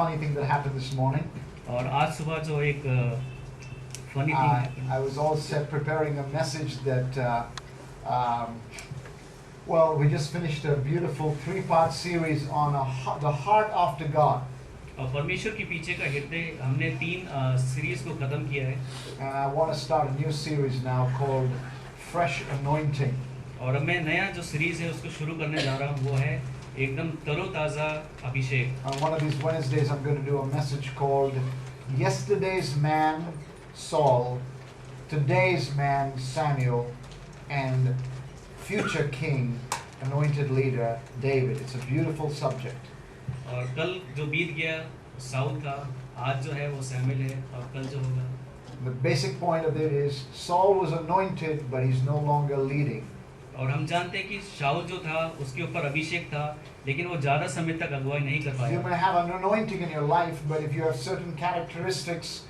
funny thing that happened this morning. और आज सुबह जो एक funny thing I was all set preparing a message that, well, we just finished a beautiful 3-part series on the heart after God. और परमेश्वर के पीछे का हृदय हमने 3 सीरीज को खत्म किया है. And I want to start a new series now called Fresh Anointing. और अब मैं नया जो सीरीज है उसको शुरू करने जा रहा हूँ, वो है एकदम तरोताज़ा अभिषेक. On one of these Wednesdays I'm going to do a message called Yesterday's Man Saul, Today's Man Samuel, and Future King, Anointed Leader David. It's a beautiful subject. और कल जो बीत गया साउल था, आज जो है वो सैमुएल है, और कल जो होगा. The basic point of it is Saul was anointed, but he's no longer leading. और हम जानते हैं कि शाऊल जो था उसके ऊपर अभिषेक था, लेकिन वो ज़्यादा समय तक अगुवाई नहीं कर You पाया. may have an anointing in your life, but if you have certain characteristics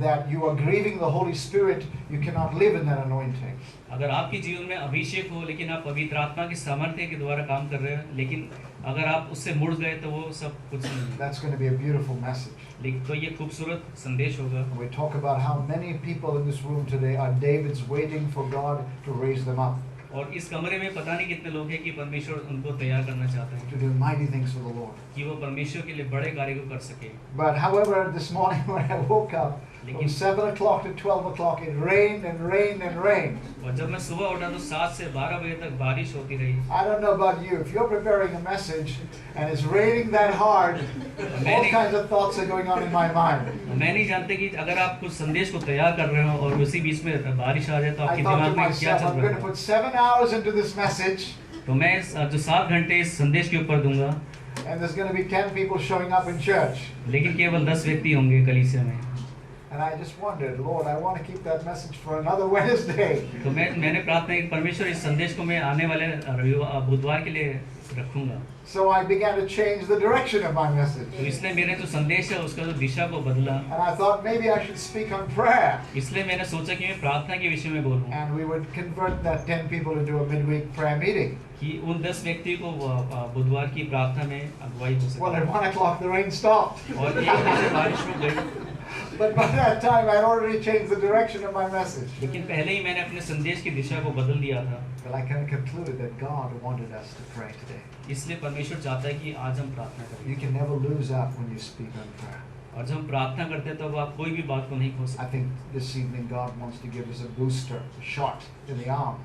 that you are grieving the Holy Spirit, you cannot live in that anointing. अगर आपके जीवन में अभिषेक हो, लेकिन आप पवित्र आत्मा की सामर्थ्य के द्वारा काम कर रहे हो, लेकिन अगर आप उससे मुड़ गए तो वो सब कुछ नहीं है. That's going to be a beautiful message. लेकिन तो ये खूबसूरत संदेश होगा. We talk about how many people in this room today are Davids waiting for God to raise them up, और इस कमरे में पता नहीं कितने लोग हैं कि परमेश्वर उनको तैयार करना चाहते हैं to do mighty things for the Lord. कि वो परमेश्वर के लिए बड़े कार्य को कर सके. But however, this morning when I woke up, from 7 o'clock to 12 o'clock, it rained and rained and rained. और जब मैं सुबह उठा तो 7 से 12 बजे तक बारिश होती रही. I don't know about you, if you're preparing a message and it's raining that hard, all kinds of thoughts are going on in my mind. मैं नहीं जानते कि अगर आप कुछ संदेश को तैयार कर रहे हो और उसी बीच में बारिश आ जाए तो I आपके thought to दिमाग में क्या myself, चल I'm going रहा to है. put 7 hours into this message, तो मैं जो 7 घंटे इस संदेश के ऊपर दूंगा, and there's going to be 10 people showing up in church. लेकिन केवल 10 व्यक्ति होंगे कलीसिया में. And I just wondered, Lord, I want to keep that message for another Wednesday. तो मैंने प्रार्थना की परमेश्वर इस संदेश को मैं आने वाले बुधवार के लिए रखूंगा. So I began to change the direction of my message. तो इसलिए मेरे जो संदेश है उसका जो दिशा को बदला. And I thought maybe I should speak on prayer. इसलिए मैंने सोचा कि मैं प्रार्थना के विषय में बोलूं. And we would convert that 10 people into a midweek prayer meeting. कि उन 10 व्यक्ति को बुधवार की प्रार्थना में अगुवाई हो सके. Well, at 1 o'clock the rain stopped. और 1 बजे बारिश रुक गई. But by that time I had already changed the direction of my message. लेकिन पहले ही मैंने अपने संदेश की दिशा को बदल दिया था. But I kind of concluded that God wanted us to pray today. इसलिए परमेश्वर चाहता है कि आज हम प्रार्थना करें. You can never lose out when you speak on prayer. और जब हम प्रार्थना करते हैं तब आप कोई भी बात को नहीं खो I सकते. think this evening God wants to give us a booster, a shot in the arm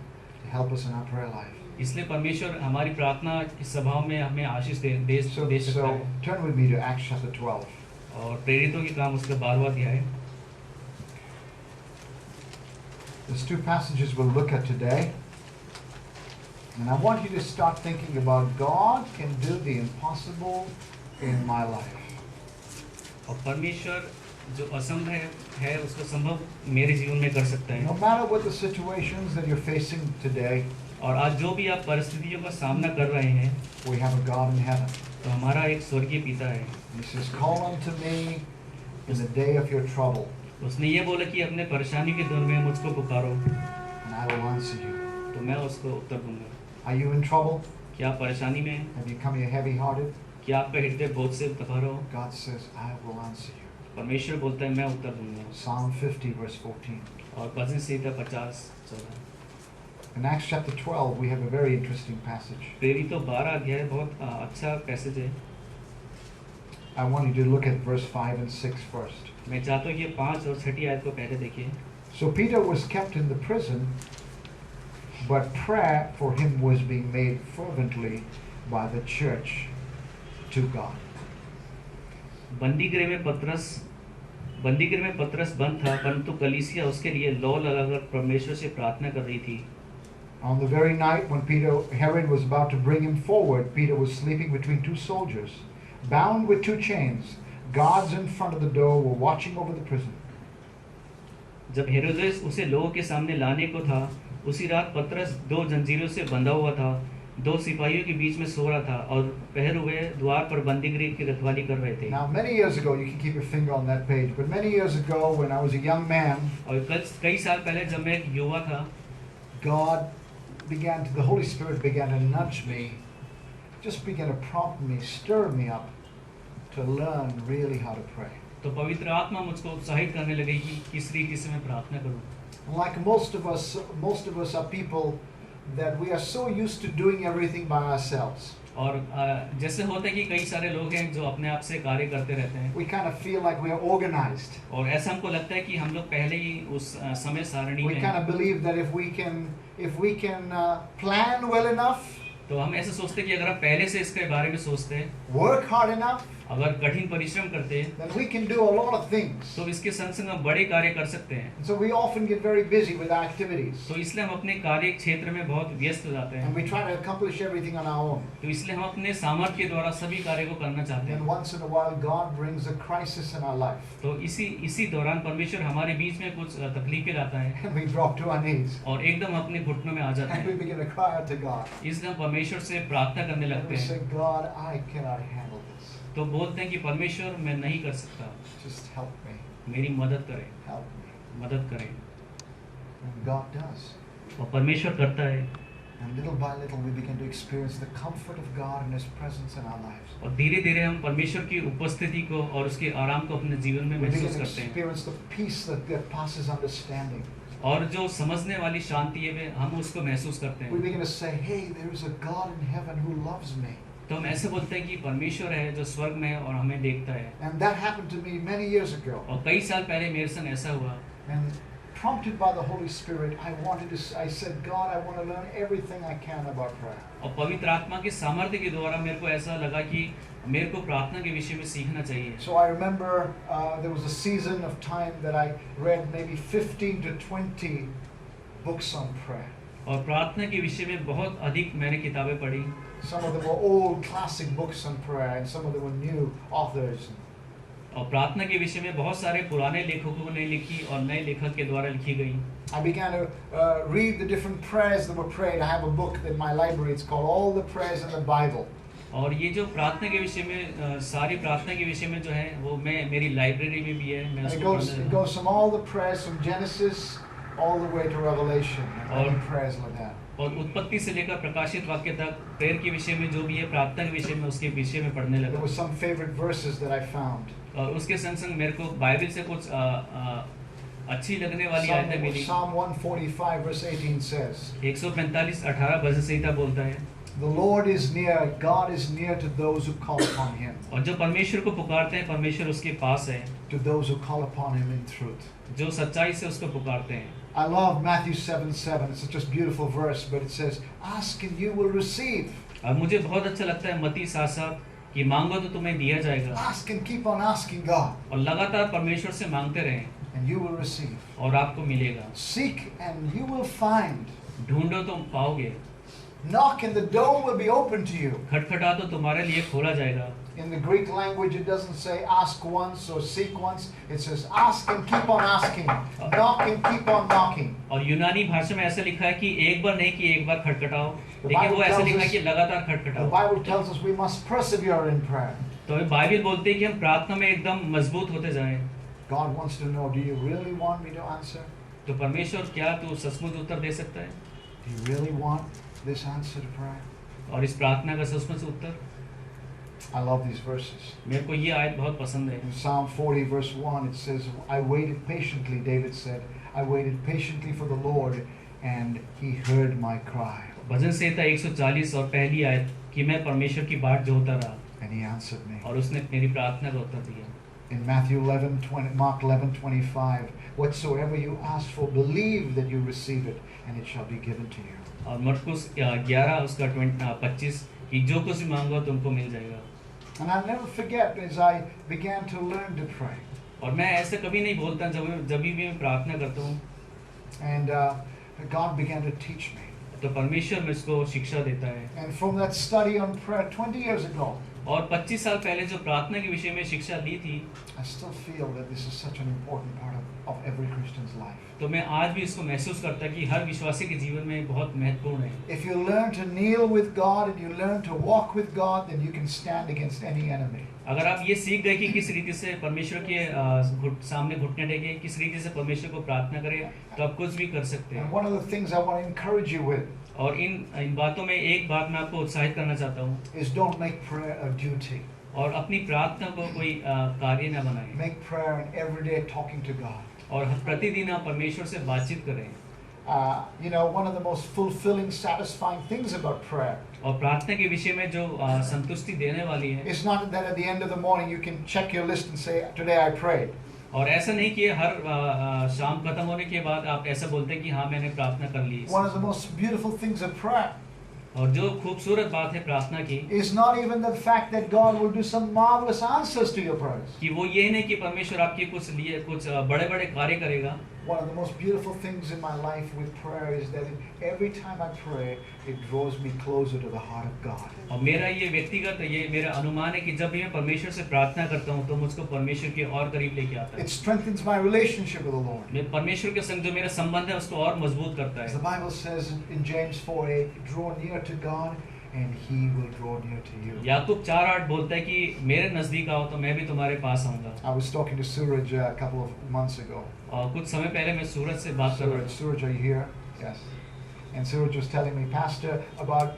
to help us in our prayer life. इसलिए परमेश्वर हमारी प्रार्थना की सभाओं में हमें आशीष दे सकता So है. turn with me to Acts chapter 12. और प्रेरितों के काम उसका 12वां अध्याय. There's 2 passages we'll look at today. And I want you to start thinking about God can do the impossible in my life. और परमेश्वर जो असंभव है उसको संभव मेरे जीवन में कर सकता No है. matter what the situations that you're facing today, और आज जो भी आप परिस्थितियों का सामना कर रहे हैं, we have a God in heaven. तो हमारा एक स्वर्गीय पिता है. He says, call unto me in the day of your trouble, उसने ये बोला कि अपने परेशानी के दिन में मुझको पुकारो and I will answer you. तो मैं उसको उत्तर दूंगा. Are you in trouble? क्या आप परेशानी में हैं? Have you come here heavy-hearted? क्या आपका हृदय बोझ से भरा हो? God says, I will answer you. परमेश्वर बोलता है मैं उत्तर दूंगा. Psalm 50 verse 14. और भजन संहिता 50:14. In Acts chapter 12, we have a very interesting passage. प्रेरितों 12 अध्याय बहुत अच्छा पैसेज है. I want you to look at verse 5 and 6 first. मैं चाहता हूँ कि 5 और 6 आयत को पहले देखिए. So Peter was kept in the prison, but prayer for him was being made fervently by the church to God. बंदीगृह में पतरस बंद था, परंतु कलीसिया उसके लिए लौ लगाकर परमेश्वर से प्रार्थना कर रही थी. On the very night when Herod was about to bring him forward, Peter was sleeping between 2 soldiers, bound with 2 chains. Guards in front of the door were watching over the prison. जब हेरोदेस उसे लोगों के सामने लाने को था, उसी रात पतरस 2 जंजीरों से बंधा हुआ था, 2 सिपाहियों के बीच में सो रहा था और पहरे हुए द्वार पर बंदीगृह की रखवाली कर रहे थे. Now many years ago, you can keep your finger on that page, but many years ago when I was a young man, और कई साल पहले जब मैं एक युवा था, the Holy Spirit began to nudge me, just began to prompt me, stir me up to learn really how to pray. तो पवित्र आत्मा मुझको उत्साहित करने लगी कि किस रीति से मैं प्रार्थना करूं। Like most of us are people that we are so used to doing everything by ourselves. और जैसे होता है कि कई सारे लोग हैं जो अपने आप से कार्य करते रहते हैं, We kind of feel like we are organized. और ऐसा हमको लगता है कि हम लोग पहले ही उस समय सारणी We में kind हैं। of believe that if we can plan well enough, तो हम ऐसे सोचते हैं कि अगर हम पहले से इसके बारे में सोचते हैं, work hard enough, अगर कठिन परिश्रम करते हैं, then we can do a lot of things. तो इसके संग संग हम बड़े कार्य कर सकते हैं। And so we often get very busy with our activities. तो इसलिए हम अपने कार्य क्षेत्र में बहुत व्यस्त हो जाते And हैं। we try to accomplish everything on our own. तो इसलिए हम अपने सामर्थ्य के द्वारा सभी कार्य को करना चाहते Then हैं। once in a while, God brings a crisis in our life. तो इसी दौरान परमेश्वर हमारे बीच में कुछ तकलीफें लाता है, And we drop to our knees. और एकदम अपने घुटनों में आ जाते And we हैं। begin to cry out to God. इसलिए हम परमेश्वर से प्रार्थना करने And लगते we हैं। say, God, I cannot handle this. तो बोलते हैं कि परमेश्वर मैं नहीं कर सकता, Just help me. मेरी मदद करें, Help me. मदद करें। And God does. और परमेश्वर करता है, And little by little, we begin to experience the comfort of God and His presence in our lives. और धीरे धीरे हम परमेश्वर की उपस्थिति को और उसके आराम को अपने जीवन में We begin महसूस to करते हैं। experience the peace that passes understanding. और जो समझने वाली शांति है हम उसको महसूस करते We हैं। begin to say, hey, there is a God in heaven who loves me. तो हम ऐसे बोलते हैं कि परमेश्वर है जो स्वर्ग में है और हमें देखता है। And that happened to me many years ago. और कई साल पहले मेरे संग ऐसा हुआ, And prompted by the Holy Spirit, I said, God, I want to learn everything I can about prayer. और पवित्र आत्मा के सामर्थ्य के द्वारा मेरे को ऐसा लगा कि मेरे को प्रार्थना के विषय में सीखना चाहिए। So I remember there was a season of time that I read maybe 15 to 20 books on prayer. और प्रार्थना के विषय में बहुत अधिक मैंने किताबें पढ़ी। Some of them were old classic books on prayer, and some of them were new authors. और प्रार्थना के विषय में बहुत सारे पुराने लेखकों ने लिखी और नए लेखक के द्वारा लिखी गई। I began to read the different prayers that were prayed. I have a book in my library. It's called All the Prayers in the Bible. और ये जो प्रार्थना के विषय में सारी प्रार्थना के विषय में जो है वो मैं मेरी लाइब्रेरी में भी है, मैं And it उसको goes, पढ़ने it लगा। goes from all the prayers from Genesis all the way to Revelation, and many prayers like that. और उत्पत्ति से लेकर प्रकाशित वाक्य तक प्रेयर के विषय में जो भी है, प्रार्थना के विषय में उसके विषय में पढ़ने There लगा। were some favorite verses that I found. और उसके संग संग मेरे को बाइबल से कुछ अच्छी लगने वाली आयतें मिली। Psalm 145 verse 18 says, 145:18 भजन संहिता बोलता है, The Lord is near, God is near to those who call upon Him, और जो परमेश्वर को पुकारते हैं परमेश्वर उसके पास है, to those who call upon Him in truth. जो सच्चाई से उसको पुकारते हैं। I love Matthew 7:7. It's such a beautiful verse, but it says, Ask and you will receive. और मुझे बहुत अच्छा लगता है मत्ती 7:7 कि मांगो तो तुम्हें दिया जाएगा, Ask and keep on asking God, और लगातार परमेश्वर से मांगते रहें and you will receive. और आपको मिलेगा। Seek and you will find. ढूंढो तो पाओगे, Knock and the door will be open to you. खटखटा तो तुम्हारे लिए खोला जाएगा। In the Greek language, it doesn't say ask once or seek once. It says ask and keep on asking. Knock and keep on knocking. और यूनानी भाषा में ऐसा लिखा है कि एक बार नहीं कि एक बार खटखटाओ, लेकिन Bible वो ऐसा tells लिखा है us- कि लगातार The खटखटाओ। Bible tells us we must persevere in prayer. तो बाइबल बोलते हैं कि हम प्रार्थना में एकदम मजबूत होते जाएं। God wants to know, do you really want me to answer? तो परमेश्वर क्या तू सचमुच उत्तर दे सकता है? Do you really want this answer to prayer? और इस प्रार्थना का सचमुच उत्तर? I love these verses. मेरे को ये आयत बहुत पसंद है। In Psalm 40 verse 1 it says, I waited patiently, David said, I waited patiently for the Lord and He heard my cry. भजन संहिता 140 और पहली आयत कि मैं परमेश्वर की बाट जोहता रहा And He answered me. और उसने मेरी प्रार्थना का उत्तर दिया। In Mark 11:25, whatsoever you ask for, believe that you receive it, and it shall be given to you. और मरकुस 11 उसका 25 कि जो कुछ भी मांगो तुमको मिल जाएगा। And I'll never forget as I began to learn to pray. और मैं ऐसे कभी नहीं बोलता जब भी मैं प्रार्थना करता हूँ, And God began to teach me. तो परमेश्वर मुझको शिक्षा देता है। And from that study on prayer 20 years ago, और 25 साल पहले जो प्रार्थना के विषय में शिक्षा ली थी, I still feel that this is such an important part of every Christian's life. तो मैं आज भी इसको महसूस करता कि हर विश्वासी के जीवन में बहुत महत्वपूर्ण है। If you learn to kneel with God and you learn to walk with God, then you can stand against any enemy. अगर आप ये सीख गए कि किस रीति से परमेश्वर के सामने घुटने टेके, किस रीति से परमेश्वर को प्रार्थना करें, तो आप कुछ भी कर सकते And हैं। one of the things I want to encourage you with और इन बातों में एक बात मैं आपको उत्साहित करना चाहता हूँ is don't make prayer a duty. और अपनी प्रार्थना को कोई कार्य न बनाएं Make prayer an everyday talking to God. और प्रतिदिन आप परमेश्वर से बातचीत करें। One of the most fulfilling, satisfying things about prayer और प्रार्थना के विषय में जो संतुष्टि देने वाली है, is not that at the end of the morning you can check your list and say, today I prayed. और ऐसा नहीं कि हर शाम खत्म होने के बाद आप ऐसा बोलते हैं कि हाँ मैंने प्रार्थना कर ली। One of the most beautiful things of prayer और जो खूबसूरत बात है प्रार्थना की, is not even the fact that God will do some marvelous answers to your prayers. कि वो ये नहीं कि परमेश्वर आपके कुछ बड़े बड़े कार्य करेगा। One of the most beautiful things in my life with prayer is that every time I pray, it draws me closer to the heart of God. और मेरा ये व्यक्तिगत ये मेरा अनुमान है कि जब भी मैं परमेश्वर से प्रार्थना करता हूँ तो मुझको परमेश्वर के और करीब लेके आता है। It strengthens my relationship with the Lord. मैं परमेश्वर के संग जो मेरा संबंध है उसको और मजबूत करता As है। the Bible says in James 4:8, draw near to God and He will draw near to you. याकूब 4:8 बोलता है कि मेरे नजदीक आओ तो मैं भी तुम्हारे पास आऊंगा। I was talking to Suraj a couple of months ago. और कुछ समय पहले मैं सूरज से बात कर रहा था। Suraj, are you here? Yes. And Suraj was telling me, Pastor, about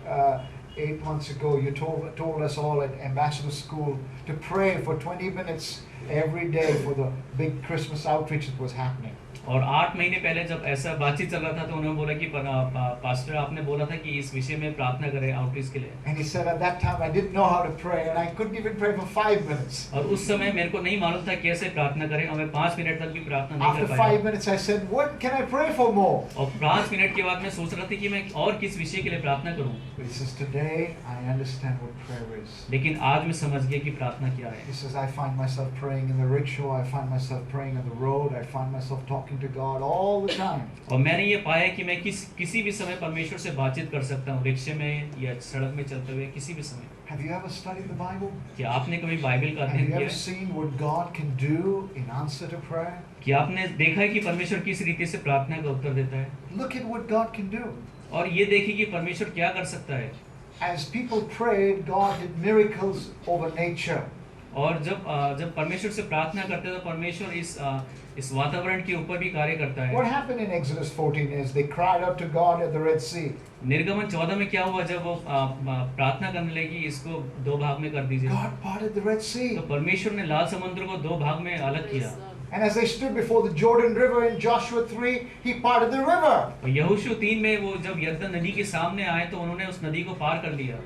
8 months ago, you told us all at Ambassador School to pray for 20 minutes every day for the big Christmas outreach that was happening. और 8 महीने पहले जब ऐसा बातचीत चल रहा था तो उन्होंने बोला कि पास्टर आपने बोला था कि इस विषय में प्रार्थना करें आउटरीच के लिए। And he said at that time I didn't know how to pray and I couldn't even pray for 5 minutes. और उस समय मेरे को नहीं मालूम था कैसे प्रार्थना करें और मैं 5 मिनट तक भी प्रार्थना नहीं After कर पाया। 5 minutes I said, what can I pray for more? और 5 मिनट के बाद मैं सोच रहा था कि मैं और किस विषय के लिए प्रार्थना करूं। But he says, today I understand what prayer is. लेकिन आज मैं समझ गया कि प्रार्थना क्या है। He says, I find myself praying in the rickshaw, I find myself praying on the road, I find myself talking to God all the time. और मैंने ये पाया कि मैं किसी भी समय परमेश्वर से बातचीत कर सकता हूँ, रिक्शे में या सड़क में चलते हुए किसी भी समय। Have you ever studied the Bible? क्या आपने कभी बाइबल का Have अध्ययन you किया ever है? seen what God can do in answer to prayer? क्या आपने देखा है कि परमेश्वर किस रीति से प्रार्थना का उत्तर देता है? Look at what God can do. और ये देखिए कि परमेश्वर क्या कर सकता है। As people prayed, God did miracles over nature. और जब परमेश्वर से प्रार्थना करते हैं तो परमेश्वर इस वातावरण के ऊपर भी कार्य करता What है। happened in Exodus 14 is they cried out to God at the Red Sea. निर्गमन 14 में क्या हुआ जब वो प्रार्थना करने लगी इसको 2 भाग में कर दीजिए। God parted the Red Sea. तो परमेश्वर ने लाल समुद्र को 2 भाग में अलग किया। And as they stood before the Jordan River in Joshua 3, He parted the river. और यहोशू 3 में वो जब यरदन नदी के सामने आए तो उन्होंने उस नदी को पार कर लिया।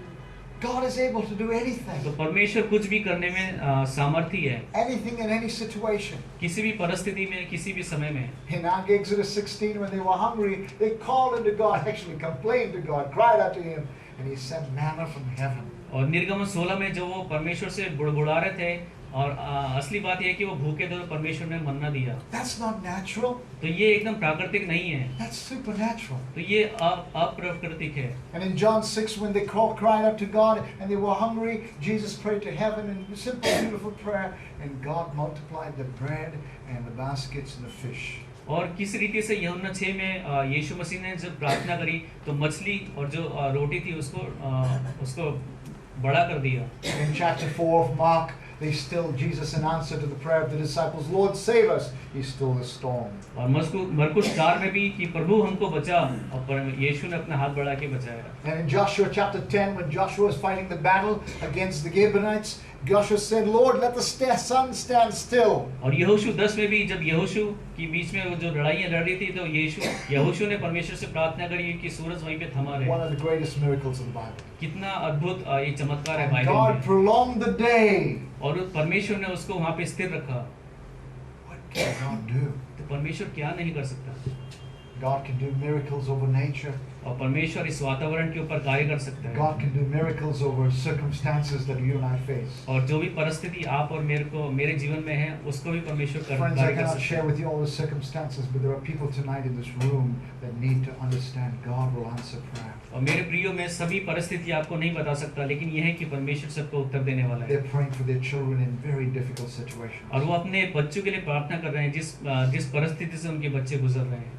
God is able to do anything. तो परमेश्वर कुछ भी करने में सामर्थी है, Anything in any situation. किसी भी परिस्थिति में, किसी भी समय में। In Exodus 16, when they were hungry, they called unto God, actually complained to God, cried out to Him, and He sent manna from heaven. और निर्गमन 16 में जो वो परमेश्वर से बुड़बुड़ा रहे थे और असली बात यह है कि वो भूखे थे तो परमेश्वर ने मन्ना दिया। That's not natural. तो ये एकदम प्राकृतिक नहीं है, That's supernatural. तो ये अप्राकृतिक है। And in John 6, when they cried out to God and they were hungry, Jesus prayed to heaven in a simple, beautiful prayer, and God multiplied the bread and the baskets and the fish. और किस रीति से यूहन्ना 6 में यीशु मसीह ने जब प्रार्थना करी तो मछली और जो रोटी थी उसको बड़ा कर दिया। In chapter 4 of Mark, Jesus in answer to the prayer of the disciples, Lord save us, He stilled the storm. और मरकुस 4 में भी कि प्रभु हमको बचा और यीशु ने अपना हाथ बढ़ा के बचाया। And in Joshua chapter 10, when Joshua was fighting the battle against the Gibeonites, Joshua said, Lord, let the sun stand still. और यहोशू 10 में भी जब यहोशू के बीच में वो जो लड़ाइयाँ लड़ रही थी तो यहोशू ने परमेश्वर से प्रार्थना करी कि सूरज वहीं पे थमा रहे। One of the greatest miracles of the Bible. कितना अद्भुत ये चमत्कार है And बाइबल God में। prolonged the day. और परमेश्वर ने उसको वहाँ पे स्थिर रखा। What can God do? तो परमेश्वर क्या नहीं कर सकता? God can do miracles over nature. और परमेश्वर इस वातावरण के ऊपर कार्य कर सकता है। God can do miracles over circumstances that you and I face. और जो भी परिस्थिति आप और मेरे जीवन में है उसको भी परमेश्वर Friends, I कार्य कर cannot सकता share है। with you all the circumstances, but there are people tonight in this room that need to understand God will answer prayer. और मेरे प्रियो में सभी परिस्थिति आपको नहीं बता सकता, लेकिन यह है कि परमेश्वर सबको उत्तर देने वाला है। They're praying for their children in very difficult situations. और वो अपने बच्चों के लिए प्रार्थना कर रहे हैं जिस परिस्थिति से उनके बच्चे गुजर रहे हैं।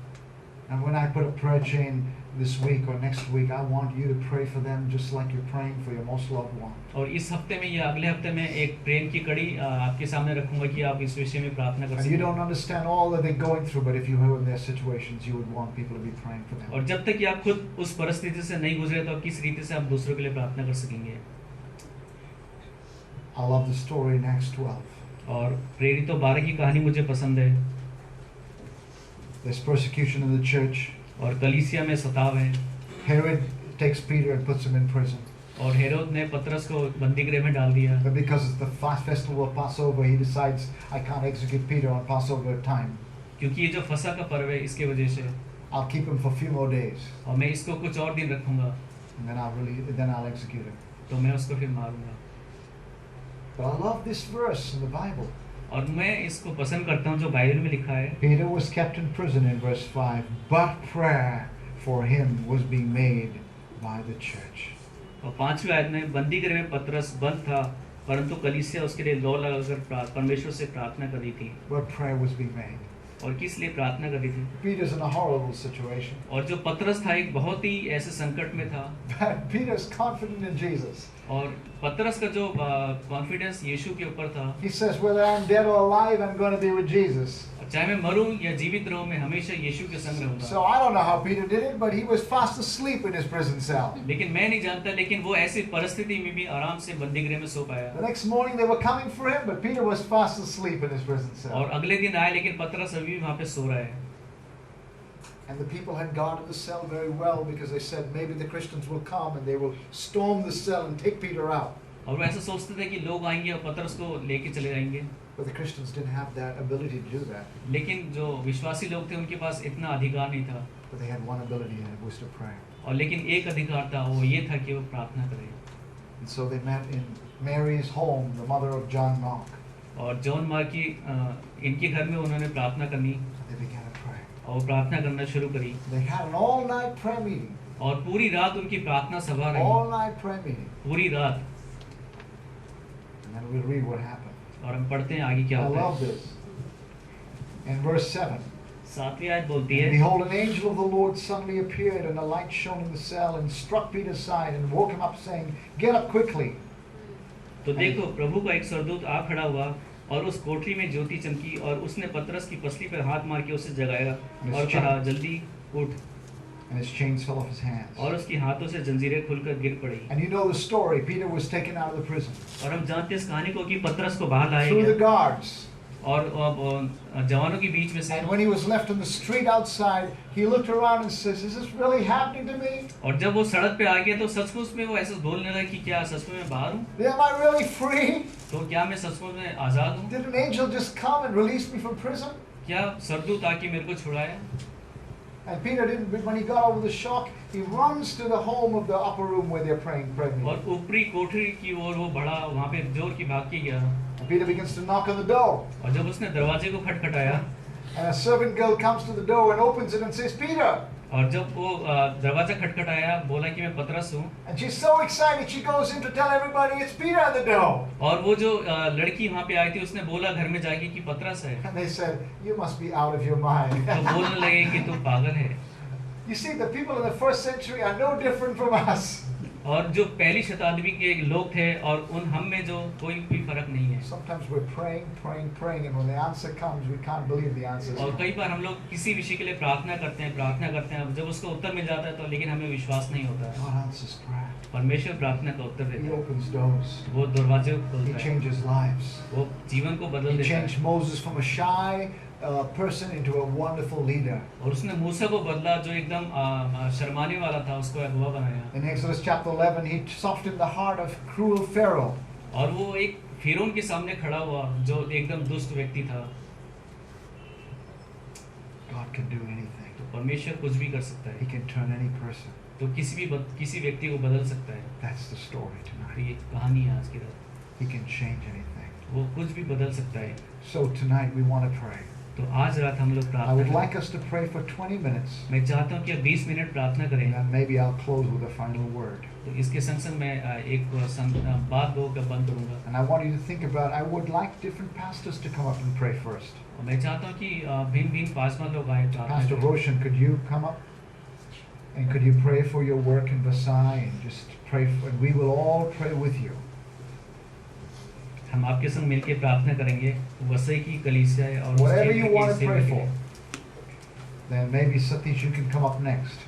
And when I put a prayer chain this week or next week, I want you to pray for them just like you're praying for your most loved one. और इस हफ्ते में या अगले हफ्ते में एक प्रेम की कड़ी आपके सामने रखूंगा कि आप इस विषय में प्रार्थना कर And सकें। you don't understand all that they're going through, but if you were in their situations, you would want people to be praying for them. और जब तक कि आप खुद उस परिस्थिति से नहीं गुजरे तो किस रीति से आप दूसरों के लिए प्रार्थना कर सकेंगे। I love the story in Acts 12. और प्रेरितों 12 की कहानी मुझे पसंद है। There's persecution in the church. और कलीसिया में सताव है। Herod takes Peter and puts him in prison. और हेरोद ने पतरस को बंदीगृह में डाल दिया। But because it's the festival of Passover, he decides, I can't execute Peter on Passover time. क्योंकि ये जो फसह का पर्व है इसके वजह से I'll keep him for a few more days. और मैं इसको कुछ और दिन रखूंगा, And then I'll execute him. तो मैं उसको फिर मारूंगा। But I love this verse in the Bible. और मैं इसको पसंद करता हूँ जो बाइबल में लिखा है। Peter was kept in prison in verse 5, but prayer for him was being made by the church. और 5वीं आयत में बंदीगृह में पतरस बंद था, परंतु कलीसिया उसके लिए लौ लगाकर परमेश्वर से प्रार्थना कर रही थी। But prayer was being made. और किस लिए प्रार्थना कर रही थी? Peter's in a horrible situation. और जो पतरस था एक बहुत ही ऐसे संकट में था। But Peter's confident in Jesus. और पतरस का जो कॉन्फिडेंस यीशु के ऊपर था। He says, whether I'm dead or alive, I'm going to be with Jesus. चाहे मैं मरूं या जीवित रहूं, मैं हमेशा यीशु के संग रहूंगा। So I don't know how Peter did it, but he was fast asleep in his prison cell. लेकिन मैं नहीं जानता, लेकिन वो ऐसी परिस्थिति में भी आराम से बंदीगृह में सो पाया। The next morning they were coming for him, but Peter was fast asleep in his prison cell. और अगले दिन आए, लेकिन पतरस अभी भी वहाँ पे सो रहा है। And the people had guarded the cell very well because they said maybe the Christians will come and they will storm the cell and take Peter out. और वो ऐसा सोचते थे कि लोग आएंगे और पतरस को लेके चले जाएंगे। But the Christians didn't have that ability to do that. लेकिन जो विश्वासी लोग थे उनके पास इतना अधिकार नहीं था। But they had one ability, and it was to pray. और लेकिन एक अधिकार था, वो ये था कि वो प्रार्थना करें। And so they met in Mary's home, the mother of John Mark. और जॉन मार्क की इनके घर में उन्होंने प्रार्थना करनी They began to pray. और प्रार्थना करना शुरू करी। They had an all-night prayer meeting. और पूरी रात उनकी प्रार्थना सभा रही। All-night prayer meeting. पूरी रात। And then we'll read what happened. और हम पढ़ते हैं आगे क्या I होता love है। this. In verse 7. 7वीं आयत बोलती And है, behold, an angel of the Lord suddenly appeared, and a light shone in the cell, and struck Peter's side, and woke him up, saying, Get up quickly. तो देखो प्रभु का एक स्वर्गदूत आ खड़ा हुआ और उस कोठरी में ज्योति चमकी और उसने पतरस की पसली पर हाथ मार के उसे जगाया और कहा, जल्दी उठ। And his chains fell off his hands. और उसके हाथों से जंजीरें खुलकर गिर पड़ी। And you know the story. Peter was taken out of the prison और हम जानते हैं इस कहानी को कि पतरस को बाहर लाया through the गया guards. और जवानों के बीच में से। And when he was left on the street outside, he looked around and says, Is this really happening to me? और जब वो सड़क पे आ गया तो सचमुच में वो ऐसा बोलने लगा कि क्या सचमुच में बाहर हूँ? Am I really free? तो क्या मैं सचमुच में आजाद हूँ? Did an angel just come and release me from prison? क्या स्वर्गदूत आके मेरे को छुड़ाया? And Peter didn't, but when he got over the shock, he runs to the home of the upper room where they're praying. और ऊपरी कोठरी की ओर वो बढ़ा, वहाँ पे जोर की भाग के गया। And Peter begins to knock on the door. और जब उसने दरवाजे को खटखटाया And a servant girl comes to the door and opens it and says, Peter! और जब वो दरवाजा खटखटाया, बोला कि मैं पतरस हूँ। And she's so excited, she goes in to tell everybody it's Peter at the door. और वो जो लड़की वहाँ पे आई थी, उसने बोला घर में जाके कि पतरस है। And they said, You must be out of your mind. तो बोलने लगे कि तू पागल है। You see, the people in the first century are no different from us. और जो पहली शताब्दी के लोग थे और उन हम में जो कोई भी फर्क नहीं है। Sometimes we're praying, and when the answer comes, we can't believe the answer. और कई बार हम लोग किसी विषय के लिए प्रार्थना करते हैं, जब उसका उत्तर मिल जाता है तो लेकिन हमें विश्वास नहीं होता है। God answers prayer. परमेश्वर प्रार्थना का उत्तर He देता है। opens doors. वो दरवाजे He खोलता है। changes lives. वो जीवन को बदल He देता है। changed Moses from a shy person into a wonderful leader. और उसने मूसा को बदला जो एकदम शर्माने वाला था, उसको अगुवा बनाया। In Exodus chapter 11, he softened the heart of cruel Pharaoh. और वो एक फिरौन के सामने खड़ा हुआ जो एकदम दुष्ट व्यक्ति था। God can do anything. तो परमेश्वर कुछ भी कर सकता He है। can turn any person. तो किसी व्यक्ति को बदल सकता है। That's the story तो tonight. ये कहानी है आज की रात। He can change anything. वो कुछ भी बदल सकता है। So tonight we want to pray. तो आज रात हम लोग I प्रार्थना would करें। like us to pray for 20 minutes. मैं चाहता हूँ कि आप 20 मिनट प्रार्थना And करें। then maybe I'll close with a final word. तो इसके संग संग मैं एक बात दो का बंद करूँगा। And I want you to think about, I would like different pastors to come up and pray first. और मैं चाहता हूँ कि भिन्न पासवान लोग आए प्रार्थना Pastor करें। Roshan, could you come up? And could you pray for your work in Versailles? And just pray, and we will all pray with you. हम आपके संग मिलके प्रार्थना करेंगे वसई की कलीसिया और उस Whatever क्षेत्र you की want to सेवा pray के for. लिए। Then maybe Satish, you can come up next.